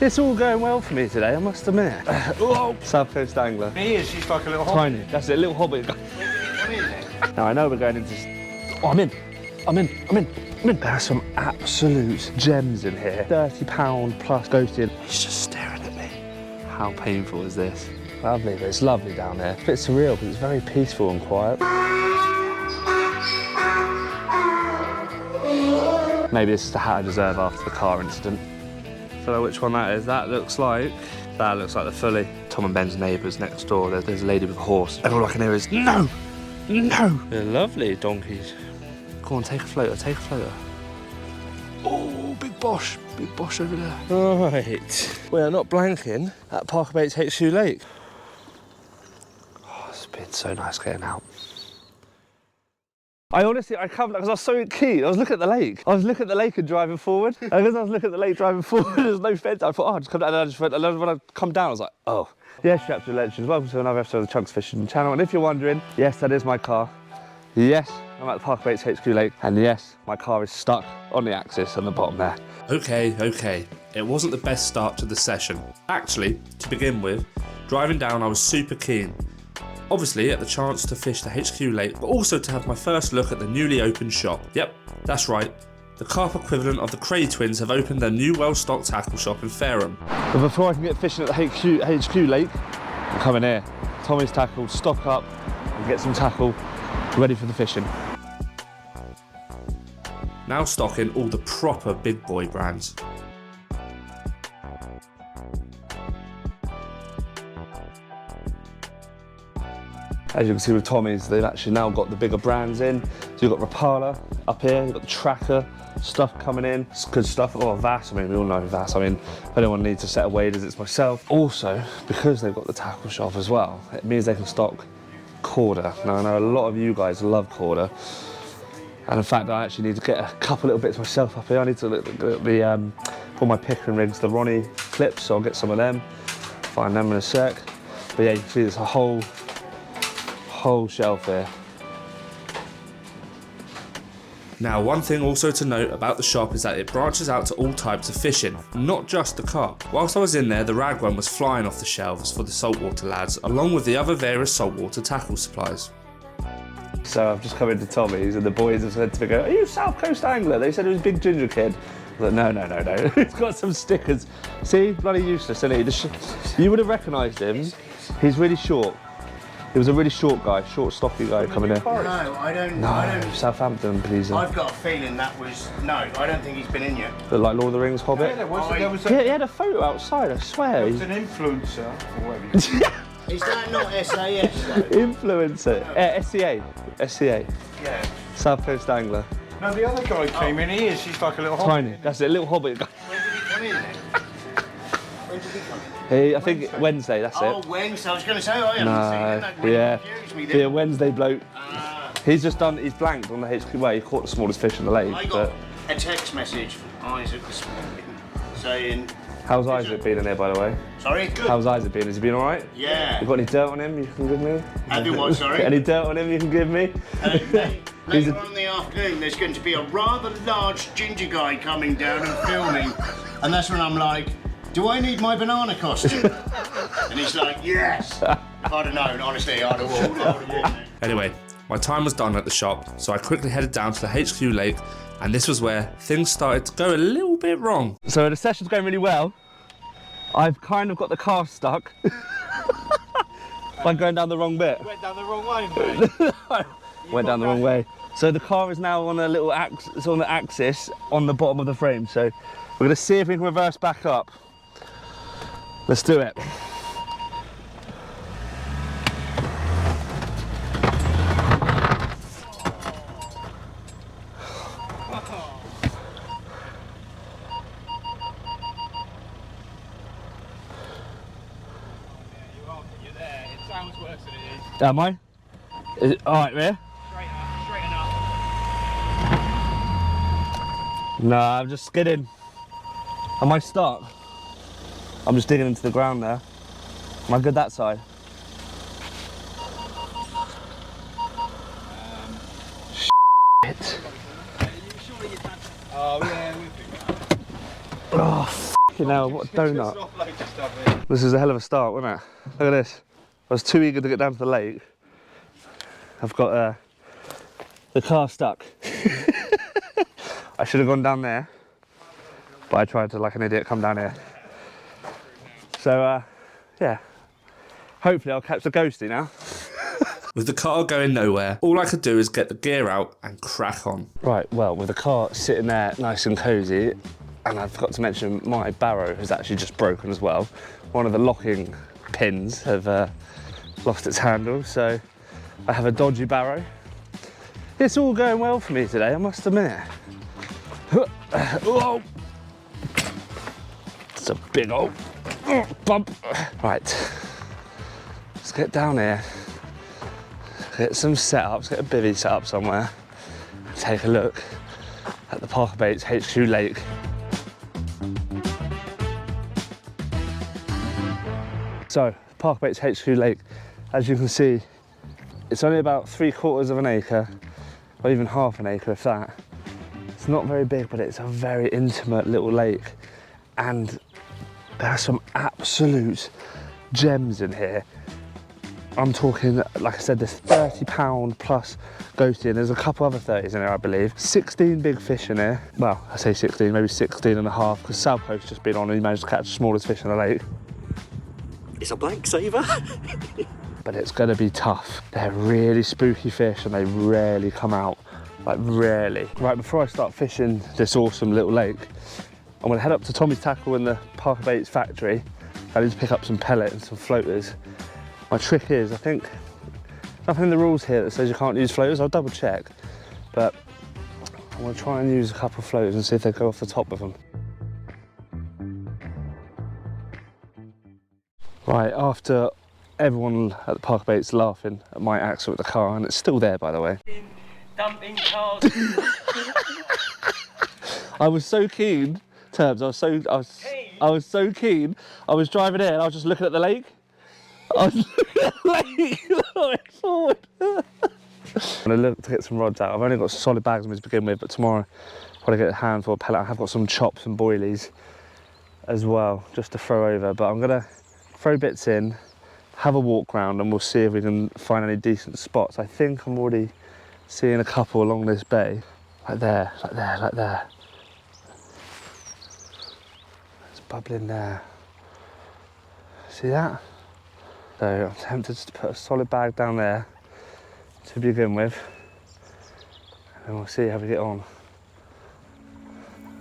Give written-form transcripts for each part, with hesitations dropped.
It's all going well for me today, I must admit. South Coast Angler. He is, she's like a little Tiny, that's it, a little hobbit. Now I know we're going into... Oh, I'm in. There are some absolute gems in here. £30 plus ghosted. He's just staring at me. How painful is this? Lovely, but it's lovely down there. It's a bit surreal because it's very peaceful and quiet. Maybe this is the hat I deserve after the car incident. I don't know which one that is. That looks like the fully. Tom and Ben's neighbours next door. There's a lady with a horse. And all I can hear is, no! No! They're lovely donkeys. Go on, take a floater. Oh, big bosh over there. Right, we're not blanking at Parker Baits HQ Lake. Oh, it's been so nice getting out. I come because I was so keen. I was looking at the lake. And driving forward. And as I was looking at the lake driving forward, there's no fence. I thought, oh, I'll just come down. And when I come down, I was like, oh. Yes, chaps and legends, welcome to another episode of the Chunks Fishing channel. And if you're wondering, yes, that is my car. Yes, I'm at the Parker Baits HQ Lake. And yes, my car is stuck on the axis on the bottom there. Okay. It wasn't the best start to the session. Actually, to begin with, driving down, I was super keen. Obviously, at the chance to fish the HQ Lake, but also to have my first look at the newly opened shop. Yep, that's right. The carp equivalent of the Cray twins have opened their new well-stocked tackle shop in Fareham. But before I can get fishing at the HQ Lake, I'm coming here. Tommy's tackle, stock up, and get some tackle ready for the fishing. Now stocking all the proper big boy brands. As you can see with Tommy's, they've actually now got the bigger brands in. So you've got Rapala up here, you've got the Tracker, stuff coming in. It's good stuff. Oh, Vass, we all know Vass. If anyone needs a set of waders, it's myself. Also, because they've got the tackle shop as well, it means they can stock Corda. Now, I know a lot of you guys love Corda. And in fact, I actually need to get a couple little bits myself up here. I need to look at the, all my Pickering rigs, the Ronnie clips, so I'll get some of them. Find them in a sec. But yeah, you can see there's a whole shelf here. Now, one thing also to note about the shop is that it branches out to all types of fishing, not just the carp. Whilst I was in there, the ragworm was flying off the shelves for the saltwater lads, along with the other various saltwater tackle supplies. So I've just come into Tommy's and the boys have said to me, are you South Coast Angler? They said it was a big ginger kid. I was like, no. He's got some stickers. See, bloody useless, isn't he? You would have recognised him. He's really short. He was a really short guy, stocky guy coming in. No, I don't. Southampton, please. I've got a feeling that was... No, I don't think he's been in yet. But like Lord of the Rings Hobbit? Yeah, he had a photo outside, I swear. He's an influencer, or whatever. Is that not SAS though? Influencer. SCA. Yeah. South Coast Angler. No, the other guy came in, she's like a little Tiny, hobbit. that's it, a little hobbit guy. When did he come in then? When did he come in? I think Wednesday, that's it. Oh, Wednesday. I was going to say, I haven't seen him. That really confused me then. Yeah, Wednesday bloke. He's blanked on the HQ Way. He caught the smallest fish in the lake. I got a text message from Isaac this morning saying... How's Isaac been in there, by the way? Sorry? Good. How's Isaac been? Has he been all right? Yeah. You got any dirt on him you can give me? Any what, sorry? Any dirt on him you can give me? Later on in the afternoon, there's going to be a rather large ginger guy coming down and filming. And that's when I'm like, do I need my banana costume? And he's like, yes. If I'd have known, honestly, I'd have walked. Anyway, my time was done at the shop, so I quickly headed down to the HQ Lake, and this was where things started to go a little bit wrong. So the session's going really well. I've kind of got the car stuck. By going down the wrong bit. Went down the wrong way, mate. Went down the wrong way. So the car is now on a little axis, on the axis on the bottom of the frame. So we're going to see if we can reverse back up. Let's do it. You're there. It sounds worse than it is. Am I? Is it all right there? Straighten up. No, I'm just skidding. Am I stuck? I'm just digging into the ground there. Am I good that side? Shit. Oh, yeah, we've been... Oh, Fucking hell, what a donut. This is a hell of a start, wasn't it? Look at this. I was too eager to get down to the lake. I've got the car stuck. I should have gone down there, but I tried to, like an idiot, come down here. So, yeah. Hopefully I'll catch the ghosty now. With the car going nowhere, all I could do is get the gear out and crack on. Right, well, with the car sitting there nice and cosy, and I forgot to mention my barrow has actually just broken as well. One of the locking pins have lost its handle, so I have a dodgy barrow. It's all going well for me today, I must admit. Oh. It's a big old bump. Right, let's get down here. Get some setups, get a bivvy set up somewhere, take a look at the Parker Baits HQ Lake. So, Parker Baits HQ Lake, as you can see, it's only about 3/4 of an acre, or even half an acre if that. It's not very big, but it's a very intimate little lake, and there are some absolute gems in here. I'm talking, like I said, there's 30-pound plus ghosty, and there's a couple other 30s in there, I believe. 16 big fish in here. Well, I say 16, maybe 16 and a half, because South Coast's just been on and he managed to catch the smallest fish in the lake. It's a blank saver. But it's gonna be tough. They're really spooky fish and they rarely come out, like rarely. Right, before I start fishing this awesome little lake, I'm gonna head up to Tommy's Tackle in the Parker Baits factory. I need to pick up some pellet and some floaters. My trick is, I think, nothing in the rules here that says you can't use floaters. I'll double check, but I'm gonna try and use a couple of floaters and see if they go off the top of them. Right, after everyone at the Parker Baits laughing at my accident with the car, and it's still there, by the way. Dumping cars. I was so keen, Turbs, I was so keen. I was driving in, I was just looking at the lake. I was looking at the lake, looking forward. I'm gonna look to get some rods out. I've only got solid bags of them to begin with, but tomorrow I've got to get a handful of pellet. I have got some chops and boilies as well, just to throw over. But I'm gonna throw bits in, have a walk round, and we'll see if we can find any decent spots. I think I'm already seeing a couple along this bay. Like there, like there, like there. It's bubbling there. See that? So I'm tempted to put a solid bag down there to begin with, and we'll see how we get on.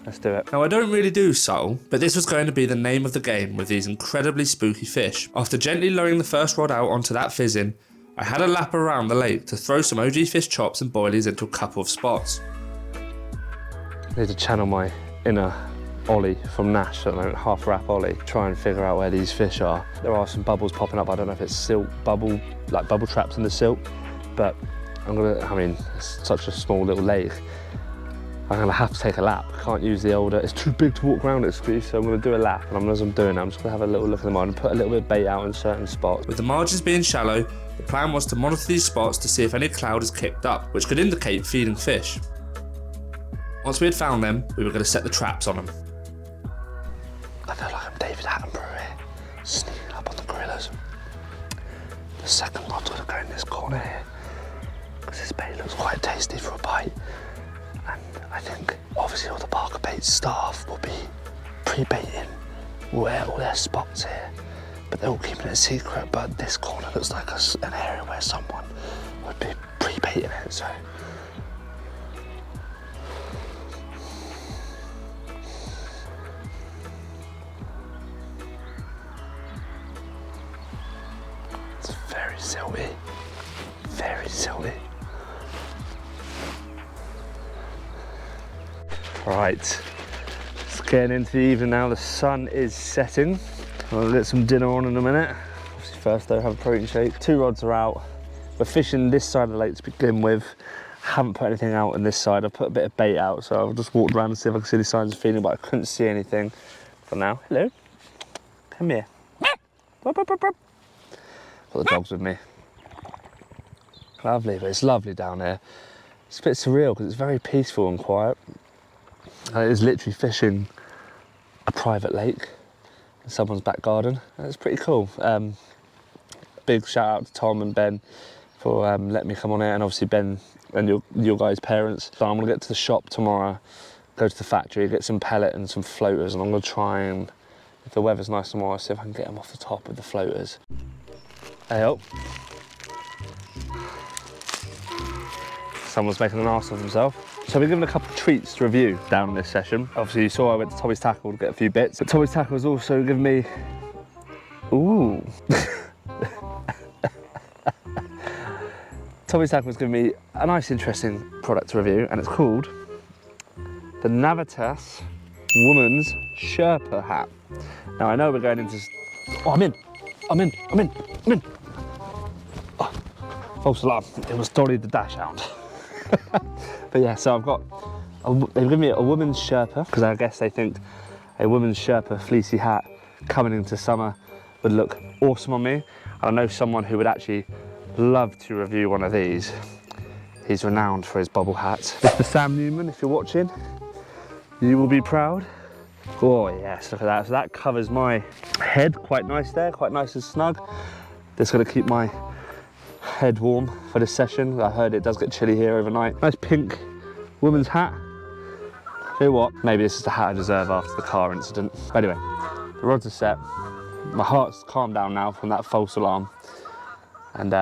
Let's do it. Now I don't really do subtle, but this was going to be the name of the game with these incredibly spooky fish. After gently lowering the first rod out onto that fizzing, I had a lap around the lake to throw some OG fish chops and boilies into a couple of spots. I need to channel my inner Ollie from Nash at the moment, half wrap Ollie, try and figure out where these fish are. There are some bubbles popping up. I don't know if it's silt bubble, like bubble traps in the silt, but I mean, it's such a small little lake. I'm gonna have to take a lap. Can't use the older, it's too big to walk around excuse, so I'm gonna do a lap, and as I'm doing it, I'm just gonna have a little look at them and put a little bit of bait out in certain spots. With the margins being shallow, the plan was to monitor these spots to see if any cloud is kicked up, which could indicate feeding fish. Once we had found them, we were going to set the traps on them. I feel like I'm David Attenborough here, sneaking up on the gorillas. The second rod's gonna go in this corner here, because this bait looks quite tasty for a bite. And I think obviously all the Parker Baits staff will be pre-baiting where all their spots here, but they're all keeping it a secret. But this corner looks like an area where someone would be pre-baiting it, so. It's very silty, very silty. Right, it's getting into the evening now. The sun is setting. I'll get some dinner on in a minute. Obviously first though, have a protein shake. 2 rods are out. We're fishing this side of the lake to begin with. Haven't put anything out on this side. I've put a bit of bait out, so I've just walked around and see if I can see any signs of feeding, but I couldn't see anything for now. Hello, come here. Got the dogs with me. Lovely, but it's lovely down here. It's a bit surreal because it's very peaceful and quiet. It is literally fishing a private lake in someone's back garden. It's pretty cool. Big shout out to Tom and Ben for letting me come on it, and obviously Ben and your guys' parents. So I'm gonna get to the shop tomorrow, go to the factory, get some pellet and some floaters, and I'm gonna try and, if the weather's nice tomorrow, see if I can get them off the top with the floaters. Hey up. Someone's making an arse of himself. So we're given a couple of treats to review down this session. Obviously you saw I went to Tommy's Tackle to get a few bits, but Tommy's Tackle has also given me, ooh. Tommy's Tackle has given me a nice interesting product to review, and it's called the Navitas Woman's Sherpa Hat. Now I know we're going into, oh, I'm in. Oh, false alarm, it was Dolly the Dash Hound. But yeah, so I've got, they've given me a woman's Sherpa, because I guess they think a woman's Sherpa fleecy hat coming into summer would look awesome on me. And I know someone who would actually love to review one of these. He's renowned for his bobble hats. Mr. Sam Newman, if you're watching, you will be proud. Oh yes, look at that. So that covers my head quite nice there, quite nice and snug. That's gonna keep my head warm for this session. I heard it does get chilly here overnight. Nice pink woman's hat. You know what? Maybe this is the hat I deserve after the car incident. But anyway, the rods are set. My heart's calmed down now from that false alarm. And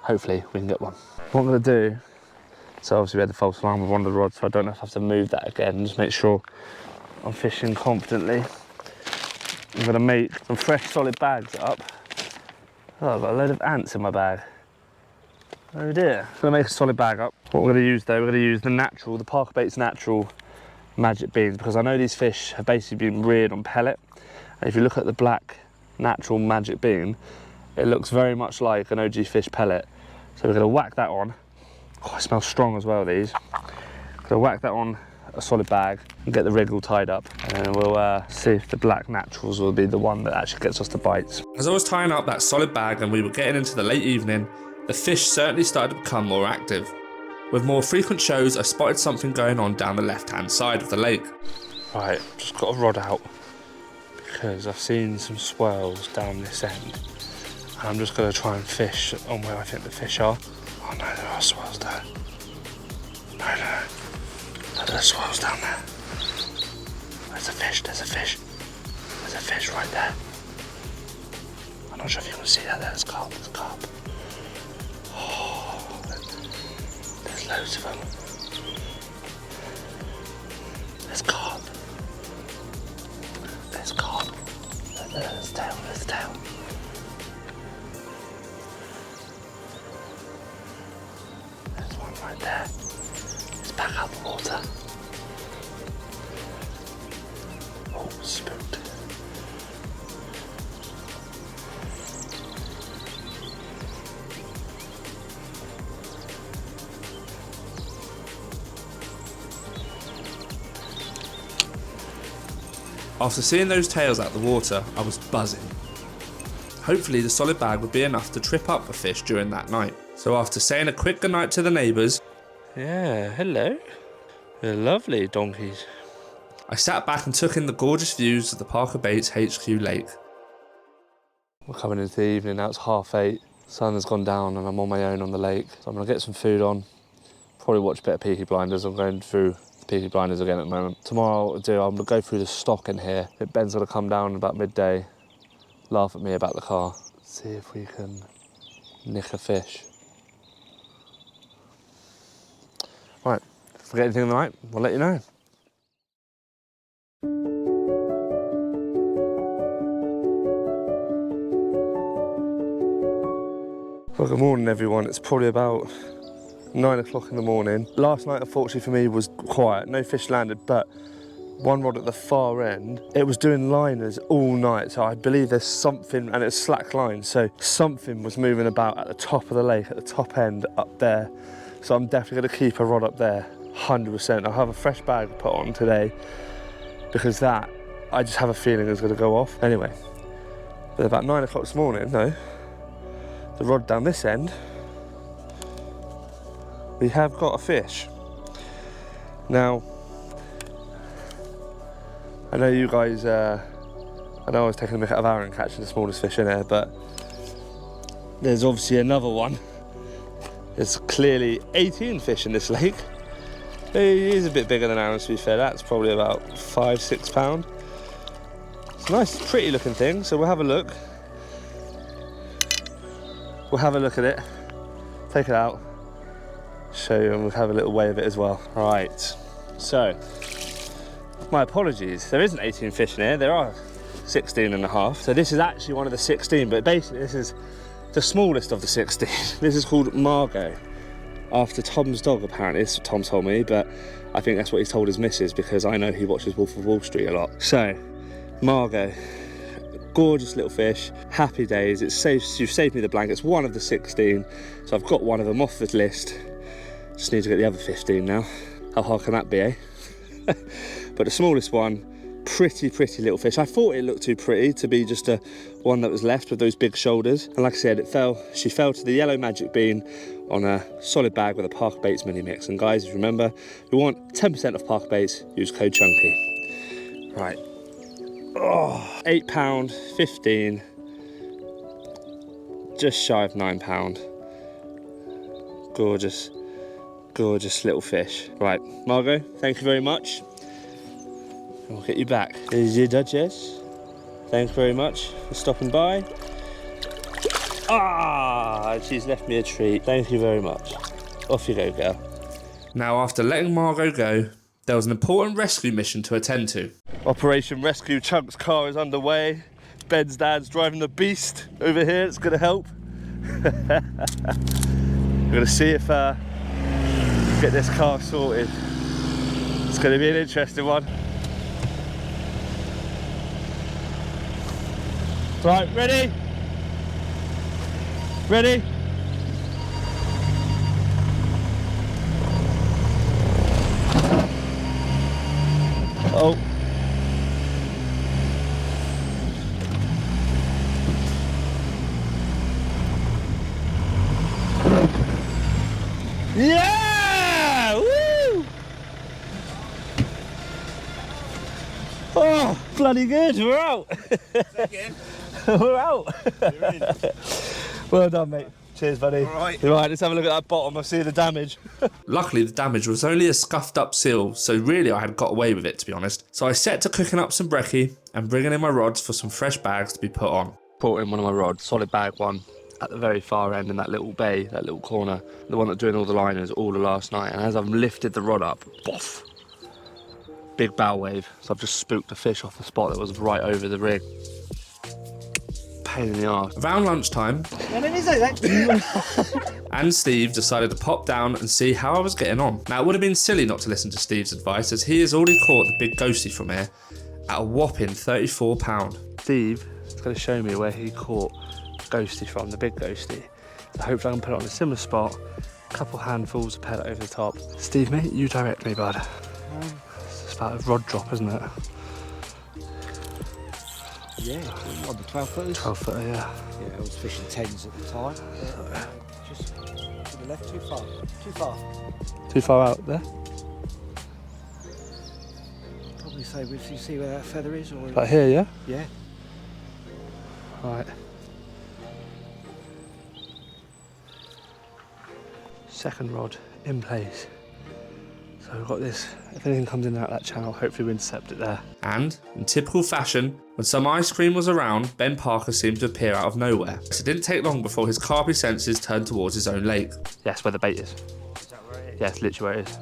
hopefully we can get one. What I'm gonna do, so obviously we had the false alarm with one of the rods, so I don't know if I have to move that again, just make sure I'm fishing confidently. I'm gonna make some fresh solid bags up. Oh, I've got a load of ants in my bag. Oh dear. I'm gonna make a solid bag up. What we're gonna use though, we're gonna use the Parker Baits Natural magic beans, because I know these fish have basically been reared on pellet. And if you look at the black natural magic bean, it looks very much like an OG fish pellet. So we're gonna whack that on. Oh, it smells strong as well, these. So whack that on a solid bag and get the rig all tied up. And then we'll see if the black naturals will be the one that actually gets us the bites. As I was tying up that solid bag and we were getting into the late evening, the fish certainly started to become more active. With more frequent shows, I spotted something going on down the left-hand side of the lake. Right, just got a rod out because I've seen some swirls down this end. And I'm just gonna try and fish on where I think the fish are. Oh no, there are swirls there. No. There's swirls down there. There's a fish. There's a fish right there. I'm not sure if you can see that. There's carp. Oh, there's loads of them. There's carp. There's tail. There's one right there. It's back out the water. Oh, spooked. After seeing those tails out the water, I was buzzing. Hopefully the solid bag would be enough to trip up a fish during that night. So after saying a quick goodnight to the neighbours, Yeah, hello. They're lovely donkeys. I sat back and took in the gorgeous views of the Parker Baits HQ lake. We're coming into the evening now, it's 8:30. Sun has gone down and I'm on my own on the lake. So I'm gonna get some food on, probably watch a bit of Peaky Blinders. I'm going through the Peaky Blinders again at the moment. Tomorrow what I'll do, I'm gonna go through the stock in here. Ben's gonna come down about midday, laugh at me about the car. See if we can nick a fish. Right, if we get anything tonight, we'll let you know. Well, good morning everyone. It's probably about 9 o'clock in the morning. Last night, unfortunately for me, was quiet. No fish landed, but one rod at the far end, it was doing liners all night. So I believe there's something, and it's slack line, so something was moving about at the top of the lake, at the top end up there. So I'm definitely gonna keep a rod up there, 100%. I'll have a fresh bag put on today because that, I just have a feeling is gonna go off. Anyway, but about 9 o'clock this morning, though, the rod down this end, we have got a fish. Now, I know you guys, I know I was taking a mick out of Aaron catching the smallest fish in here, but there's obviously another one. There's clearly 18 fish in this lake. He is a bit bigger than Aaron, to be fair. That's probably about 5-6 pound. It's a nice, pretty looking thing, so we'll have a look. We'll have a look at it, take it out, show you, and we'll have a little weigh of it as well. Right, so, my apologies, there isn't 18 fish in here, there are 16 and a half. So this is actually one of the 16, but basically this is the smallest of the 16. This is called Margot, after Tom's dog apparently. This is what Tom told me, but I think that's what he's told his missus because I know he watches Wolf of Wall Street a lot. So, Margot, gorgeous little fish, happy days. You've saved me the blankets, one of the 16, so I've got one of them off the list. Just need to get the other 15 now. How hard can that be, eh? But the smallest one, pretty little fish. I thought it looked too pretty to be just a one that was left with those big shoulders, and like I said, she fell to the yellow magic bean on a solid bag with a Parker Baits mini mix. And guys, if you remember, if you want 10% off Parker Baits, use code Chunky. Right. Oh, £8, 15, just shy of £9. Gorgeous little fish. Right, Margot, thank you very much. We'll get you back. Here's your Duchess. Thanks very much for stopping by. Ah, she's left me a treat. Thank you very much. Off you go, girl. Now, after letting Margot go, there was an important rescue mission to attend to. Operation Rescue Chunk's car is underway. Ben's dad's driving the beast over here. It's gonna help. We're gonna see if get this car sorted. It's gonna be an interesting one. Right, ready? Ready? Oh. Yeah! Woo! Oh, bloody good, we're out. We're out. Well done, mate. Cheers, buddy. All right, let's have a look at that bottom. I see the damage. Luckily, the damage was only a scuffed up seal, so really I had got away with it, to be honest. So I set to cooking up some brekkie and bringing in my rods for some fresh bags to be put on. Brought in one of my rods, solid bag one, at the very far end in that little bay, that little corner, the one that's doing all the liners all of last night. And as I've lifted the rod up, boff, big bow wave. So I've just spooked the fish off the spot that was right over the rig. Pain in the arse. Around lunchtime, and Steve decided to pop down and see how I was getting on. Now, it would have been silly not to listen to Steve's advice, as he has already caught the big ghostie from here at a whopping £34. Steve is going to show me where he caught ghostie from, the big ghostie. So hopefully I can put it on a similar spot, a couple handfuls of pellet over the top. Steve, mate, you direct me, bud. It's about a rod drop, isn't it? Yeah, on the 12 footers. 12 footer, yeah. Yeah, I was fishing 10s at the time. Just to the left, too far. Too far. Too far out there? Probably say, if you see where that feather is, or Like here, yeah? yeah. Right. Second rod in place. So we've got this. If anything comes in and out that channel, hopefully we intercept it there. And, in typical fashion, when some ice cream was around, Ben Parker seemed to appear out of nowhere. So it didn't take long before his carpy senses turned towards his own lake. Yes, where the bait is. Is that where it is? Yes, literally where it is.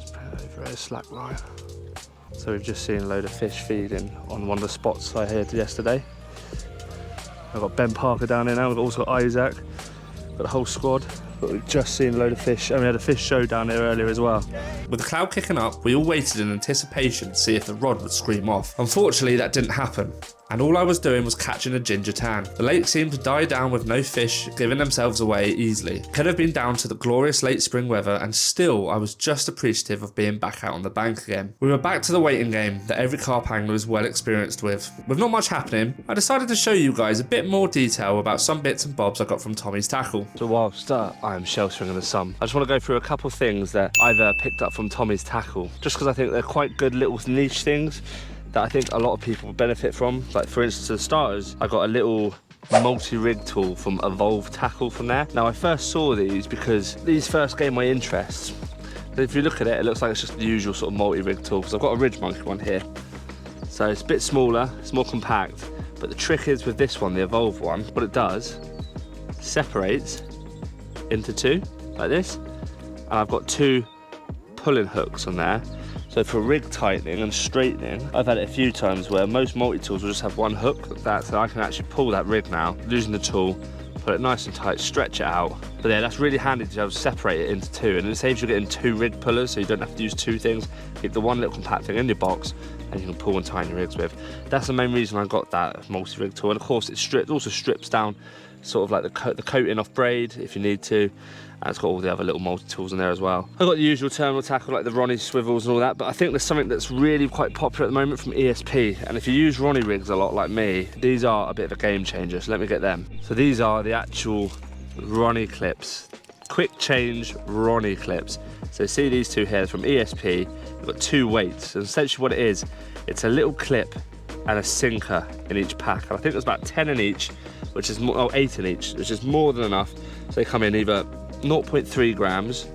Just put it over a slack line. So we've just seen a load of fish feeding on one of the spots I had yesterday. I've got Ben Parker down here now, we've also got Isaac, got the whole squad. But we've just seen a load of fish, and we had a fish show down there earlier as well. With the cloud kicking up, we all waited in anticipation to see if the rod would scream off. Unfortunately, that didn't happen, and all I was doing was catching a ginger tan. The lake seemed to die down with no fish giving themselves away easily. Could have been down to the glorious late spring weather, and still I was just appreciative of being back out on the bank again. We were back to the waiting game that every carp angler is well experienced with. With not much happening, I decided to show you guys a bit more detail about some bits and bobs I got from Tommy's tackle. So whilst I am shell stringing the sun. I just want to go through a couple things that I've picked up from Tommy's Tackle, just because I think they're quite good little niche things that I think a lot of people benefit from. Like for instance, for the starters, I got a little multi-rig tool from Evolve Tackle from there. Now I first saw these because these first gained my interest. But if you look at it, it looks like it's just the usual sort of multi-rig tool, because I've got a Ridge Monkey one here. So it's a bit smaller, it's more compact, but the trick is with this one, the Evolve one, what it does, separates into two, like this, and I've got two pulling hooks on there. So for rig tightening and straightening, I've had it a few times where most multi-tools will just have one hook like that, so I can actually pull that rig now, using the tool, put it nice and tight, stretch it out. But yeah, that's really handy to be able to separate it into two, and it saves you getting two rig pullers, so you don't have to use two things. Keep the one little compact thing in your box, and you can pull and tighten your rigs with. That's the main reason I got that multi-rig tool, and of course it also strips down sort of like the coating off braid if you need to. And it's got all the other little multi-tools in there as well. I've got the usual terminal tackle like the Ronnie swivels and all that, but I think there's something that's really quite popular at the moment from ESP. And if you use Ronnie rigs a lot like me, these are a bit of a game changer, so let me get them. So these are the actual Ronnie clips. Quick change Ronnie clips. So see these two here from ESP, they've got two weights. And essentially what it is, it's a little clip and a sinker in each pack. And I think there's about 10 in each, which is more, oh, 8 in each, which is more than enough. So they come in either 0.3 grams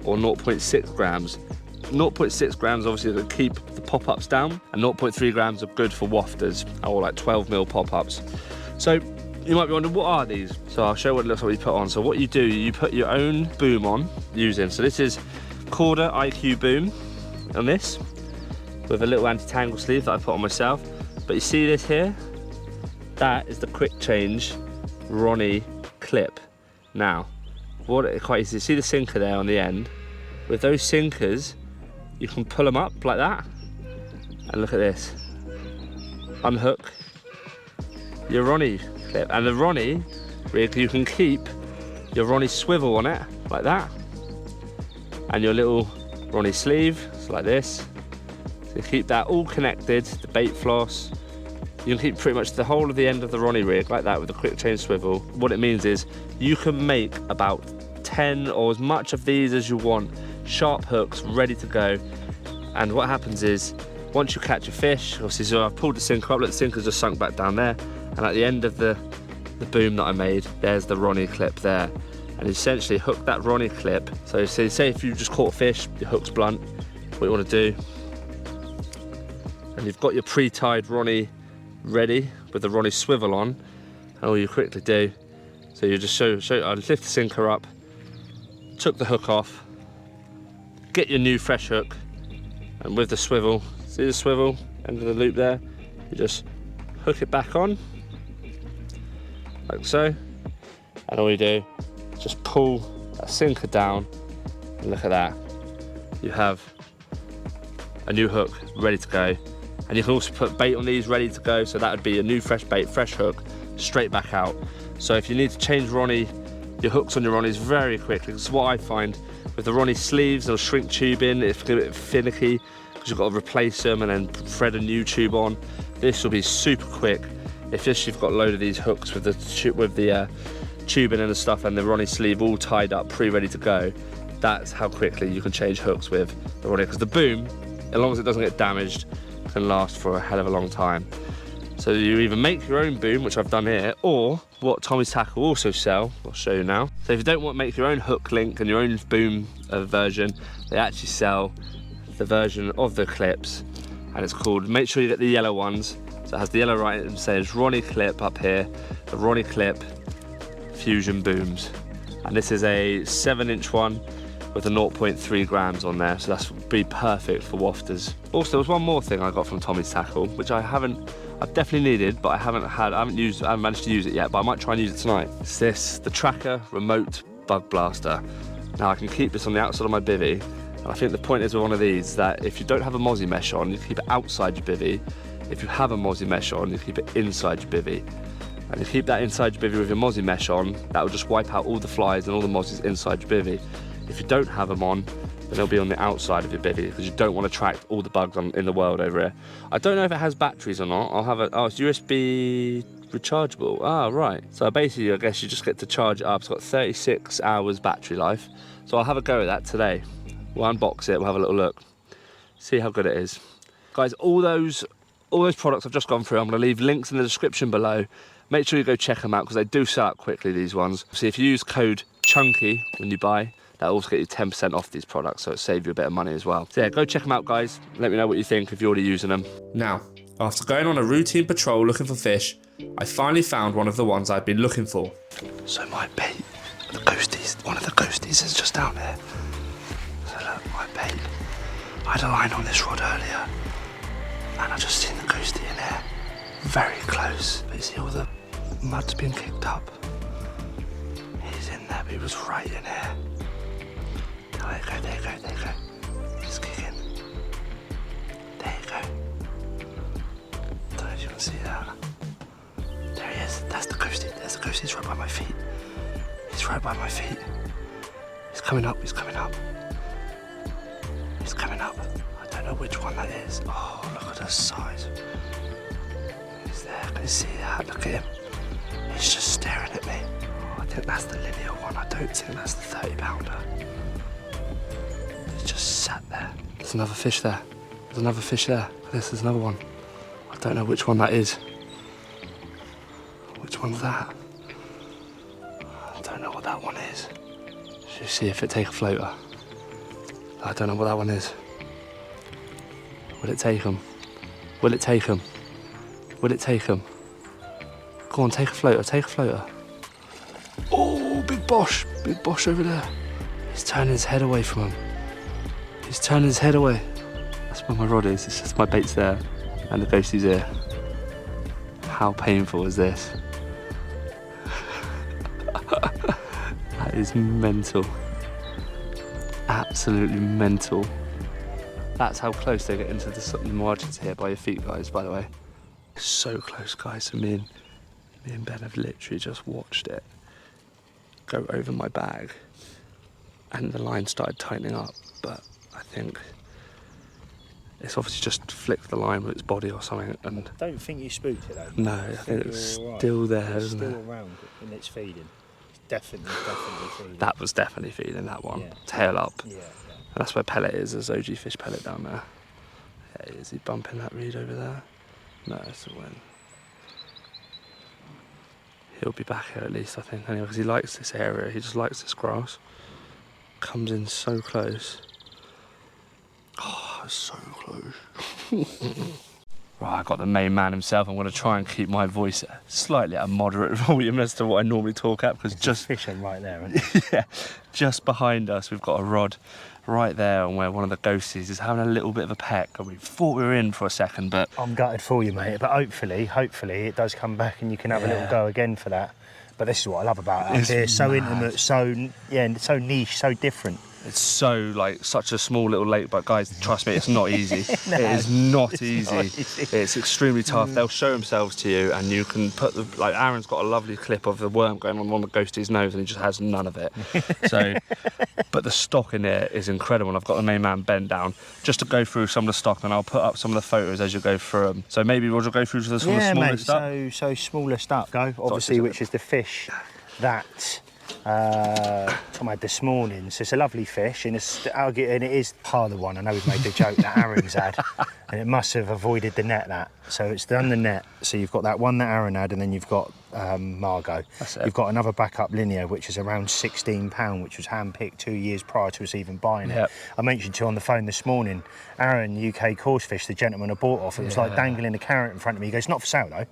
or 0.6 grams. 0.6 grams obviously to keep the pop-ups down, and 0.3 grams are good for wafters, or like 12mm pop-ups. So you might be wondering, what are these? So I'll show you what it looks like you put on. So what you do, you put your own boom on using, so this is Corda IQ boom on this, with a little anti-tangle sleeve that I put on myself. But you see this here? That is the quick change Ronnie clip. Now, what it quite easy, see the sinker there on the end? With those sinkers, you can pull them up like that, and look at this. Unhook your Ronnie clip, and the Ronnie rig, you can keep your Ronnie swivel on it like that, and your little Ronnie sleeve, so like this. So you keep that all connected, the bait floss. You can keep pretty much the whole of the end of the Ronnie rig like that with a quick change swivel. What it means is you can make about 10 or as much of these as you want, sharp hooks ready to go. And what happens is, once you catch a fish, obviously, so I've pulled the sinker up, look, the sinker's just sunk back down there, and at the end of the boom that I made, there's the Ronnie clip there. And essentially hook that Ronnie clip. So say if you just caught a fish, your hook's blunt, what you want to do, and you've got your pre-tied Ronnie ready with the Ronnie swivel on, and all you quickly do, so you just I lift the sinker up, took the hook off, get your new fresh hook, and with the swivel, see the swivel, end of the loop there, you just hook it back on, like so, and all you do, just pull that sinker down, and look at that, you have a new hook ready to go. And you can also put bait on these ready to go, so that would be a new fresh bait, fresh hook, straight back out. So if you need to change Ronnie, your hooks on your Ronnies very quickly, because what I find with the Ronnie sleeves, they'll shrink tube in, it's a bit finicky, because you've got to replace them and then thread a new tube on. This will be super quick if you've got a load of these hooks with the tubing and the stuff, and the Ronnie sleeve all tied up, pre-ready to go. That's how quickly you can change hooks with the Ronnie, because the boom, as long as it doesn't get damaged, can last for a hell of a long time. So you either make your own boom, which I've done here, or what Tommy's Tackle also sell, I'll show you now. So if you don't want to make your own hook link and your own boom version, they actually sell the version of the clips, and it's called, make sure you get the yellow ones, so it has the yellow right, and says Ronnie clip up here, the Ronnie clip fusion booms, and this is a 7-inch one with a 0.3 grams on there, so that's be perfect for wafters. Also, there was one more thing I got from Tommy's Tackle, which I've definitely needed, but I haven't managed to use it yet, but I might try and use it tonight. It's this, the Tracker Remote Bug Blaster. Now I can keep this on the outside of my bivvy, and I think the point is with one of these that if you don't have a mozzie mesh on, you keep it outside your bivvy. If you have a mozzie mesh on, you keep it inside your bivvy. And you keep that inside your bivvy with your mozzie mesh on, that will just wipe out all the flies and all the mozzies inside your bivvy. If you don't have them on, then they'll be on the outside of your bivvy, because you don't want to attract all the bugs in the world over here. I don't know if it has batteries or not. It's USB rechargeable. Ah, right. So basically, I guess you just get to charge it up. It's got 36 hours battery life. So I'll have a go at that today. We'll unbox it, we'll have a little look. See how good it is. Guys, all those products I've just gone through, I'm going to leave links in the description below. Make sure you go check them out because they do sell out quickly, these ones. See, if you use code CHUNKY when you buy, that'll also get you 10% off these products, so it'll save you a bit of money as well. So yeah, go check them out, guys. Let me know what you think if you're already using them. Now, after going on a routine patrol looking for fish, I finally found one of the ones I'd been looking for. So my bait, the ghosties, one of the ghosties is just down there. So look, my bait. I had a line on this rod earlier, and I just seen the ghostie in there, very close. But you see all the mud's been kicked up. He's in there, but he was right in here. There you go, there you go, there you go. He's kicking. There you go. Don't know if you can see that. There he is, that's the ghostie, there's the ghostie, he's right by my feet. He's right by my feet. He's coming up, he's coming up. He's coming up. I don't know which one that is. Oh, look at the size. He's there. Can you see that? Look at him. He's just staring at me. Oh, I think that's the linear one. I don't think that's the 30-pounder. He's just sat there. There's another fish there. There's another fish there. Look at this, there's another one. I don't know which one that is. Which one's that? I don't know what that one is. Should we see if it take a floater? I don't know what that one is. Will it take him? Will it take him? Will it take him? Go on, take a floater, take a floater. Oh, big bosh over there. He's turning his head away from him. He's turning his head away. That's where my rod is, it's just my bait's there and the ghostie's here. How painful is this? That is mental. Absolutely mental. That's how close they get into the margins here by your feet, guys, by the way. So close, guys. So me and Ben have literally just watched it go over my bag and the line started tightening up, but I think it's obviously just flicked the line with its body or something. And I don't think you spooked it though. no, I think it's still there, isn't it? It's still around and it's feeding. Definitely feeding. That was definitely feeding that one. Yeah. Tail up. Yeah. And that's where pellet is. There's OG fish pellet down there. Yeah, is he bumping that reed over there? No, it's a win. He'll be back here at least, I think, anyway, because he likes this area. He just likes this grass. Comes in so close. Oh, so close. Right, I got the main man himself. I'm going to try and keep my voice slightly at a moderate volume as to what I normally talk at, because just fishing right there, isn't it? yeah, just behind us we've got a rod right there, and where one of the ghosties is having a little bit of a peck, and we thought we were in for a second, but I'm gutted for you, mate. But hopefully it does come back and you can have a little go again for that. But this is what I love about it. It's so intimate, so niche, so different. it's so like such a small little lake, but guys, trust me, it's not easy. It is not easy. It's extremely tough. They'll show themselves to you, and you can put the, like, Aaron's got a lovely clip of the worm going on the ghostie's nose, and he just has none of it. So, but the stock in there is incredible. And I've got the main man Ben down just to go through some of the stock, and I'll put up some of the photos as you go through them. So maybe we'll go through to the smaller stuff. So smaller stuff. Go obviously, which is the fish that Tom had this morning. So it's a lovely fish, and it is part of the one. I know we've made the joke that Aaron's had, and it must have avoided the net. That so it's done the net. So you've got that one that Aaron had, and then you've got Margot. That's it. You've got another backup linear, which is around £16, which was hand-picked 2 years prior to us even buying it. I mentioned to you on the phone this morning, Aaron, UK course fish, the gentleman I bought off. It was like dangling a carrot in front of me. He goes, "Not for sale though."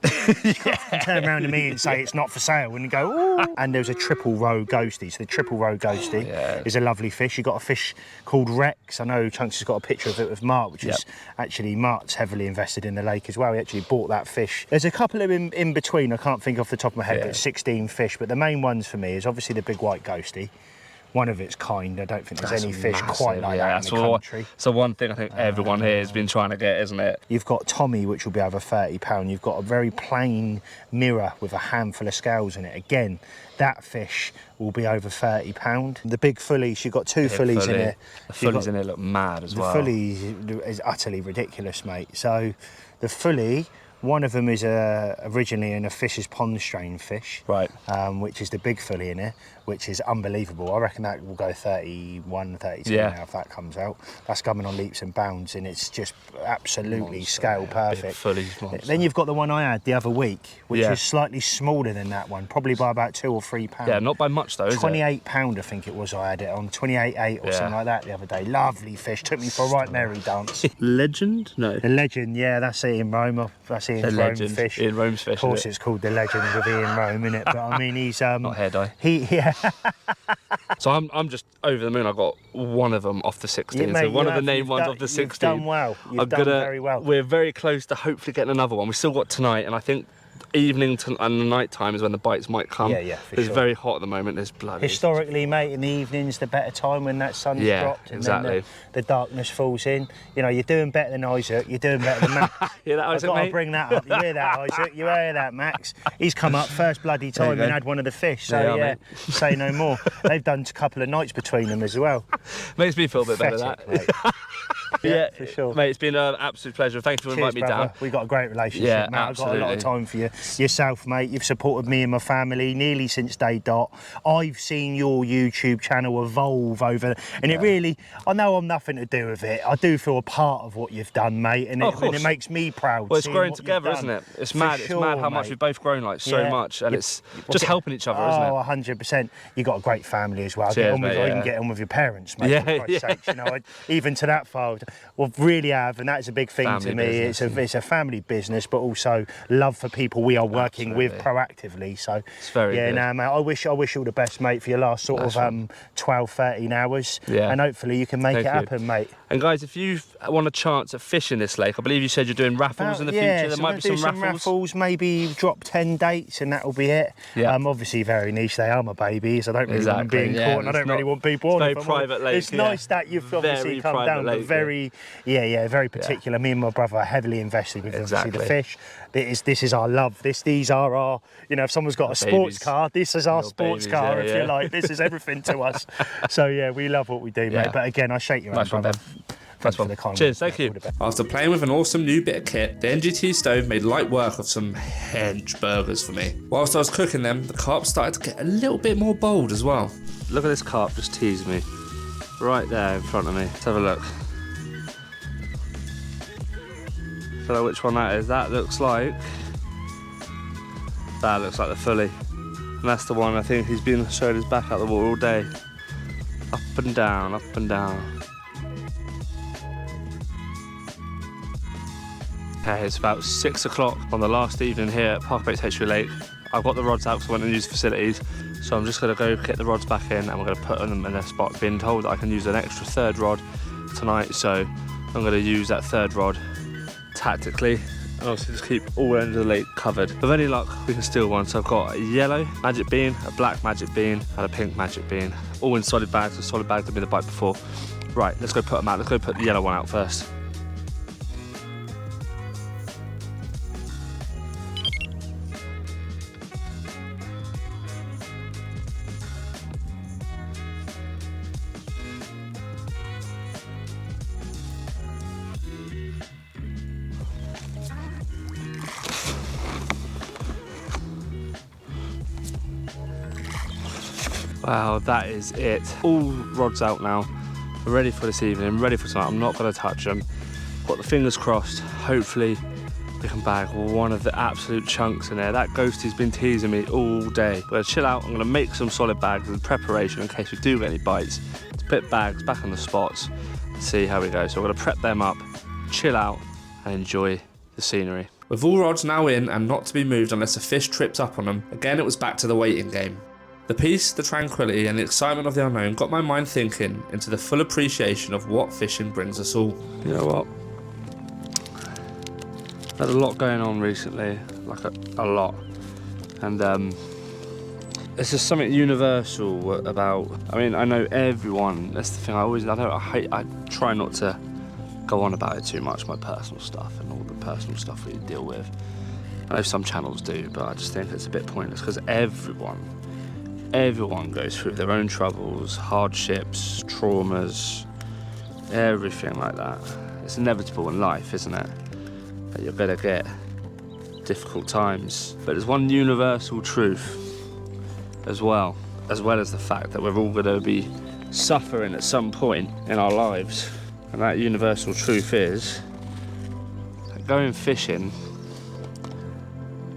Turn around to me and say it's not for sale, and you go, "Ooh." And there's a triple row ghostie. So the triple row ghostie is a lovely fish. You've got a fish called Rex. I know Chunks has got a picture of it with Mark, which is actually Mark's heavily invested in the lake as well. He actually bought that fish. There's a couple of in between. I can't think off the top of my head, but 16 fish. But the main ones for me is obviously the big white ghostie. One of its kind. I don't think there's any fish quite like that in the country. So one thing I think everyone here has been trying to get, isn't it? You've got Tommy, which will be over £30. You've got a very plain mirror with a handful of scales in it. Again, that fish will be over £30. The big fullies, you've got two fullies in here. The fullies in here look mad as well. The fully is utterly ridiculous, mate. So the fully One of them is originally in a Fisher's Pond strain fish, Right. Which is the big filly in it, which is unbelievable. I reckon that will go 31, 32 Yeah. now if that comes out. That's coming on leaps and bounds, and it's just absolutely scale Big perfect. fully monster. Then you've got the one I had the other week, which Yeah. is slightly smaller than that one, probably by about 2 or 3 pounds. Yeah, not by much though, is it? £28 I think it was. I had it on 28.8 or Yeah. something like that the other day. Lovely fish. Took me for a right merry dance. Legend? No. The Legend, yeah, that's it in Rome. That's Ian's The Rome Legend. fish. Ian Rome's fish. Of course, is it? it's called the Legend with Ian Rome, isn't it? But I mean, he's Not hair dye. yeah. So I'm just over the moon. I got one of them off the 16. Mate, so one you of the have- named you've ones done- off the you've 16. done well. You've done very well. We're very close to hopefully getting another one. We still got tonight, and I think evening and the night time is when the bites might come. Yeah, for It's sure. very hot at the moment. There's blood. Historically, mate, in the evening's the better time when that sun's Yeah, dropped and exactly. then the darkness falls in. You know, you're doing better than Isaac. You're doing better than Max. Hear that, I've Isaac, got to mate? bring that up. You hear that, Isaac? You hear that, Max? He's come up first bloody There you time go. and had one of the fish. So There you are, yeah, mate. say no more. They've done a couple of nights between them as well. Makes me feel a bit better. That. Pathetic, mate. Yeah, for sure. Mate, it's been an absolute pleasure. Thank you for Cheers, inviting me brother. down. We've got a great relationship, Yeah, mate. I've got a lot of absolutely. time for you. Yourself, mate. You've supported me and my family nearly since day dot. I've seen your YouTube channel evolve over, and it really, I know I'm nothing to do with it. I do feel a part of what you've done, mate, and, Oh, of and it course. makes me proud. Well, it's seeing growing what you've together, done. isn't it? It's For mad. It's sure, mad how much mate. we've both grown like so Yeah. much, and You- it's just helping each other, isn't it? Oh, 100%. You got a great family as well. Cheers, Get on with, mate, I yeah. can get on with your parents, mate. Yeah, for Christ's yeah. sakes, you know, even to that far, well, really have, and that's a big thing Family to me. business, It's a family business, but also love for people we are working with Absolutely. proactively. So It's very yeah, good. nah, mate. I wish you all the best, mate, for your last sort Nice of 12, 13 hours. Yeah. And hopefully you can make Thank it you. happen, mate. And guys, if you want a chance at fishing this lake, I believe you said you're doing raffles in the yeah, future. There so might we'll be do some raffles. Maybe drop 10 dates and that'll be it. Yeah. Obviously very niche, they are my babies. I don't really want them Exactly, being yeah, caught and I it's don't really not- want people it's on. very if I'm honest. private lake, It's yeah. nice that you've obviously Very come private down, lake, but very, very particular. Me and my brother are heavily invested with obviously Exactly. the fish. This is our love. These are our, if someone's got a sports babies. car, this is our Your sports babies, car, yeah, if yeah. you like. This is everything to us. So yeah, we love what we do, Yeah. mate. But again, I shake your hand, Nice one, brother. Ben. Thanks one. for the kind Cheers, words, thank mate. you. All the best. After playing with an awesome new bit of kit, the NGT stove made light work of some hench burgers for me. Whilst I was cooking them, the carp started to get a little bit more bold as well. Look at this carp just teased me. Right there in front of me. Let's have a look. Don't know which one that is. That looks like the fully. And that's the one I think he's been showing his back out the water all day. Up and down, up and down. Okay, it's about 6 o'clock on the last evening here at Park Baits HQ Lake. I've got the rods out because I went and used the facilities. So I'm just going to go get the rods back in and we're going to put them in their spot. Being told that I can use an extra third rod tonight, so I'm going to use that third rod tactically and also just keep all ends of the lake covered. With any luck, we can steal one. So I've got a yellow magic bean, a black magic bean, and a pink magic bean, all in solid bags. The solid bags have been the bite before. Right, let's go put them out. Let's go put the yellow one out first. Wow, that is it. All rods out now. We're ready for this evening, ready for tonight. I'm not going to touch them. Got the fingers crossed. Hopefully we can bag one of the absolute chunks in there. That ghostie's been teasing me all day. We're going to chill out. I'm going to make some solid bags in preparation in case we do get any bites. Let's put bags back on the spots and see how we go. So we're going to prep them up, chill out and enjoy the scenery. With all rods now in and not to be moved unless a fish trips up on them, again it was back to the waiting game. The peace, the tranquility and the excitement of the unknown got my mind thinking into the full appreciation of what fishing brings us all. You know what? Had a lot going on recently, like a lot. And it's just something universal about, I mean, I know everyone, that's the thing, I try not to go on about it too much, my personal stuff and all the personal stuff we deal with. I know some channels do, but I just think it's a bit pointless because everyone goes through their own troubles, hardships, traumas, everything like that. It's inevitable in life, isn't it? That you're gonna get difficult times. But there's one universal truth as well as the fact that we're all going to be suffering at some point in our lives. And that universal truth is that going fishing,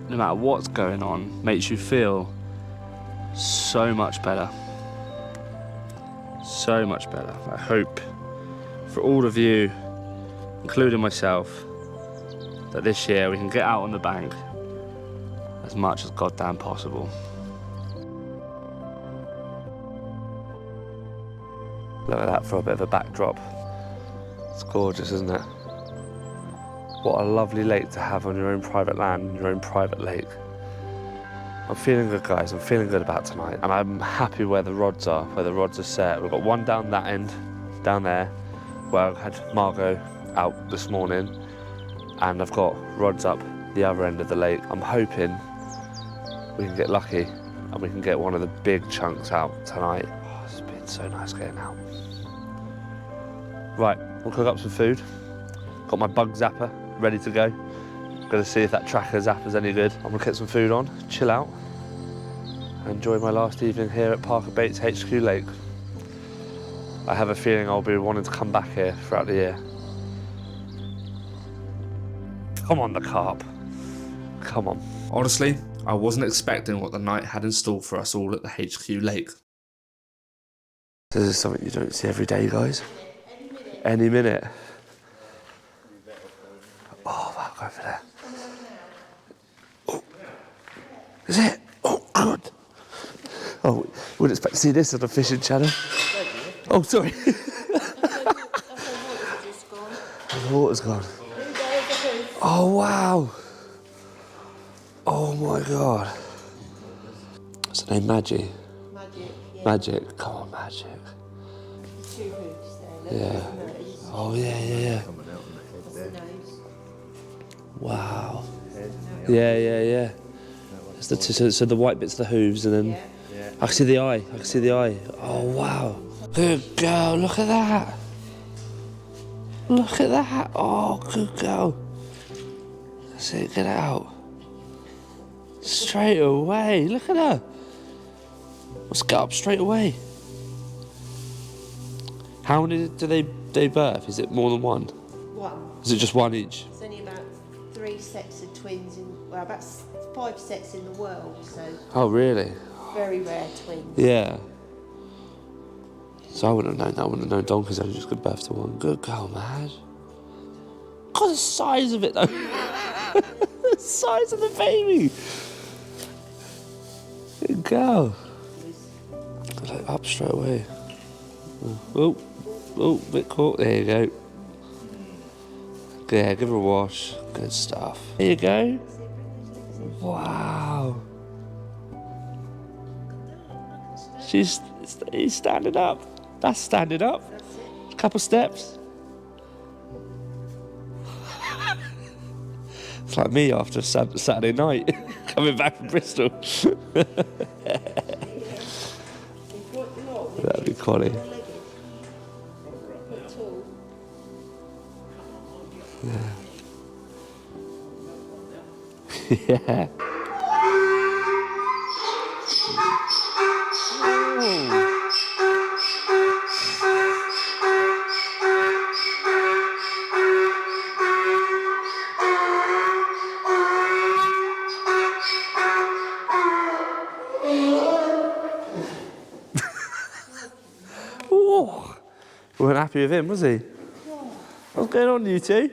no matter what's going on, makes you feel so much better. So much better. I hope for all of you, including myself, that this year we can get out on the bank as much as goddamn possible. Look at that for a bit of a backdrop. It's gorgeous, isn't it? What a lovely lake to have on your own private land, your own private lake. I'm feeling good, guys. I'm feeling good about tonight. And I'm happy where the rods are set. We've got one down that end, down there, where I had Margot out this morning. And I've got rods up the other end of the lake. I'm hoping we can get lucky and we can get one of the big chunks out tonight. Oh, it's been so nice getting out. Right, we'll cook up some food. Got my bug zapper ready to go. Gonna see if that tracker zapper's any good. I'm gonna get some food on, chill out, and enjoy my last evening here at Parker Baits HQ Lake. I have a feeling I'll be wanting to come back here throughout the year. Come on, the carp. Come on. Honestly, I wasn't expecting what the night had in store for us all at the HQ Lake. This is something you don't see every day, guys. Any minute. Oh, wow, go over there. Oh, is it? Oh, good. Oh, wouldn't expect to see this on a fishing channel. Oh, sorry. The water's gone. Oh, wow. Oh, my God. What's the name? Magic? Magic, yeah. Magic. Come on, Magic. Two roots there. Yeah. Oh, yeah. That's the nose. Wow. Yeah. It's so the white bit's the hooves, and then Yeah. I can see the eye. Oh, wow. Good girl, look at that. Look at that. Oh, good girl. That's it, get it out. Straight away, look at her. Let's get up straight away. How many do they birth? Is it more than one? One. Is it just one each? There's only about 3 sets of twins about 5 sets in the world, so Oh, really? very rare twins. Yeah. So I wouldn't have known that. I wouldn't have known donkeys only just give birth to one. Good girl, man. Look at the size of it, though. The size of the baby. Good girl. Like, up straight away. Oh, bit caught. There you go. Yeah, give her a wash. Good stuff. There you go. Wow. He's standing up. That's standing up. A couple steps. It's like me after a Saturday night, coming back from Bristol. That'd be quality. Yeah. Oh, we weren't happy with him, was he? What's going on, you two?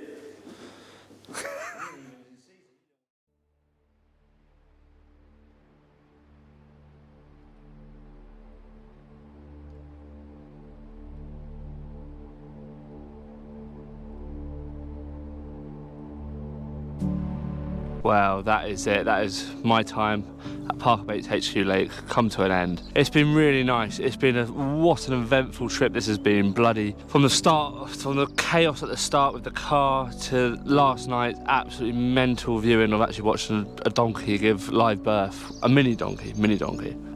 Well, that is it. That is my time at Parker Baits HQ Lake come to an end. It's been really nice. It's been what an eventful trip this has been. Bloody from the start, from the chaos at the start with the car to last night, absolutely mental viewing of actually watching a donkey give live birth, a mini donkey,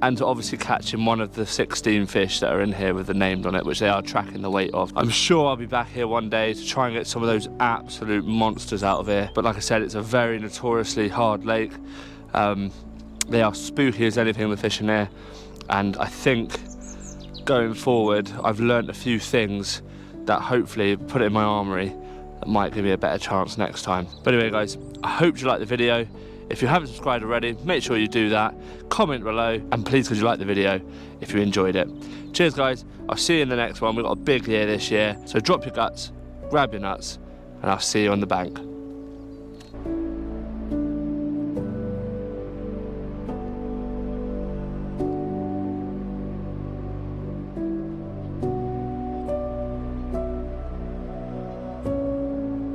and to obviously catching one of the 16 fish that are in here with the names on it, which they are tracking the weight of. I'm sure I'll be back here one day to try and get some of those absolute monsters out of here. But like I said, it's a very notorious notoriously hard lake. They are spooky as anything in the fishing there, and I think going forward I've learnt a few things that hopefully put it in my armoury that might give me a better chance next time. But anyway guys, I hope you liked the video. If you haven't subscribed already, make sure you do that. Comment below, and please could you like the video if you enjoyed it. Cheers guys, I'll see you in the next one. We've got a big year this year, so drop your guts, grab your nuts, and I'll see you on the bank.